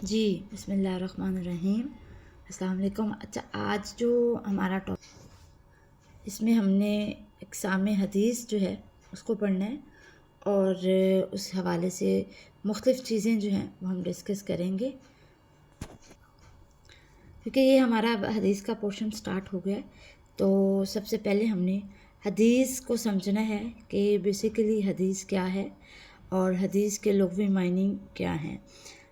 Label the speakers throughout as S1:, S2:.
S1: جی بسم اللہ الرحمن الرحیم، السلام علیکم۔ اچھا، آج جو ہمارا ٹاپک، اس میں ہم نے اقسام حدیث جو ہے اس کو پڑھنا ہے، اور اس حوالے سے مختلف چیزیں جو ہیں وہ ہم ڈسکس کریں گے، کیونکہ یہ ہمارا حدیث کا پورشن سٹارٹ ہو گیا ہے۔ تو سب سے پہلے ہم نے حدیث کو سمجھنا ہے کہ بیسیکلی حدیث کیا ہے اور حدیث کے لغوی معنی کیا ہیں۔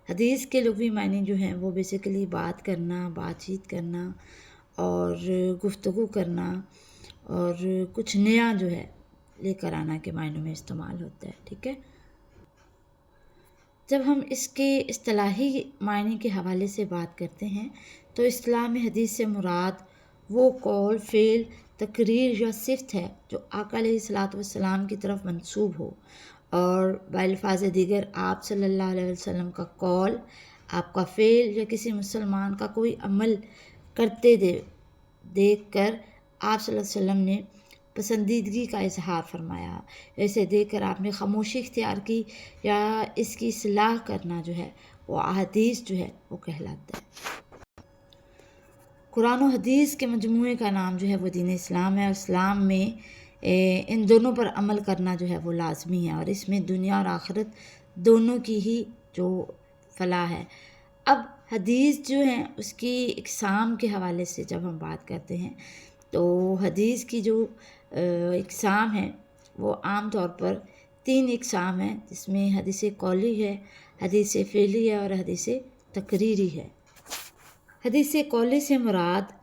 S1: حدیث کے لغوی معنی جو ہیں وہ بیسیکلی بات کرنا، بات چیت کرنا اور گفتگو کرنا اور کچھ نیا جو ہے لے کر آنا کے معنوں میں استعمال ہوتا ہے، ٹھیک ہے۔ جب ہم اس کے اصطلاحی معنی کے حوالے سے بات کرتے ہیں تو اصطلاح میں حدیث سے مراد وہ قول، فعل، تقریر یا صفت ہے جو آقا علیہ الصلوۃ والسلام کی طرف منسوب ہو، اور بالفاظ دیگر آپ صلی اللہ علیہ وسلم کا قول، آپ کا فعل یا کسی مسلمان کا کوئی عمل کرتے دیکھ کر آپ صلی اللہ علیہ وسلم نے پسندیدگی کا اظہار فرمایا، ایسے دیکھ کر آپ نے خاموشی اختیار کی یا اس کی اصلاح کرنا جو ہے وہ احادیث جو ہے وہ کہلاتا ہے۔ قرآن و حدیث کے مجموعے کا نام جو ہے وہ دین اسلام ہے، اور اسلام میں ان دونوں پر عمل کرنا جو ہے وہ لازمی ہے، اور اس میں دنیا اور آخرت دونوں کی ہی جو فلاح ہے۔ اب حدیث جو ہیں اس کی اقسام کے حوالے سے جب ہم بات کرتے ہیں تو حدیث کی جو اقسام ہیں وہ عام طور پر 3 اقسام ہیں، جس میں حدیث قولی ہے، حدیث فعلی ہے اور حدیث تقریری ہے۔ حدیث قولی سے مراد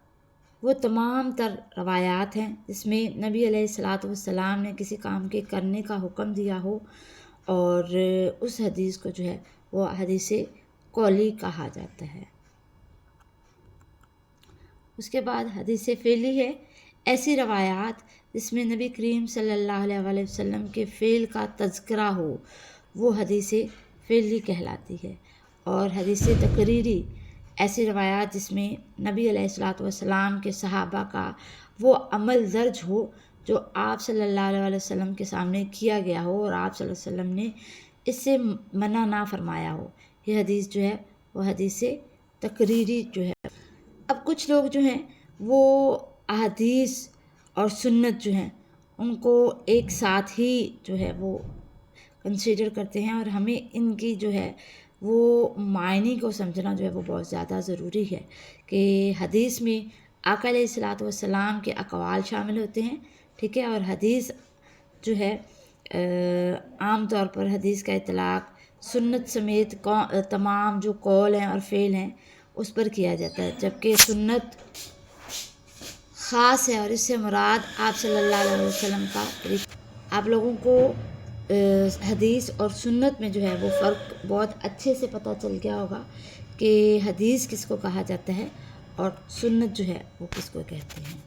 S1: وہ تمام تر روایات ہیں جس میں نبی علیہ الصلوۃ والسلام نے کسی کام کے کرنے کا حکم دیا ہو، اور اس حدیث کو جو ہے وہ حدیث قولی کہا جاتا ہے۔ اس کے بعد حدیث فعلی ہے، ایسی روایات جس میں نبی کریم صلی اللہ علیہ وسلم کے فعل کا تذکرہ ہو، وہ حدیث فعلی کہلاتی ہے۔ اور حدیث تقریری، ایسی روایات جس میں نبی علیہ الصلوۃ والسلام کے صحابہ کا وہ عمل درج ہو جو آپ صلی اللہ علیہ وسلم کے سامنے کیا گیا ہو اور آپ صلی اللہ علیہ وسلم نے اس سے منع نہ فرمایا ہو، یہ حدیث جو ہے وہ حدیث تقریری جو ہے۔ اب کچھ لوگ جو ہیں وہ احادیث اور سنت جو ہیں ان کو ایک ساتھ ہی جو ہے وہ کنسیڈر کرتے ہیں، اور ہمیں ان کی جو ہے وہ معنی کو سمجھنا جو ہے وہ بہت زیادہ ضروری ہے کہ حدیث میں آقا علیہ الصلوۃ والسلام کے اقوال شامل ہوتے ہیں، ٹھیک ہے، اور حدیث جو ہے عام طور پر حدیث کا اطلاق سنت سمیت تمام جو قول ہیں اور فعل ہیں اس پر کیا جاتا ہے، جبکہ سنت خاص ہے اور اس سے مراد آپ صلی اللہ علیہ وسلم کا طریقہ۔ آپ لوگوں کو حدیث اور سنت میں جو ہے وہ فرق بہت اچھے سے پتہ چل گیا ہوگا کہ حدیث کس کو کہا جاتا ہے اور سنت جو ہے وہ کس کو کہتے ہیں۔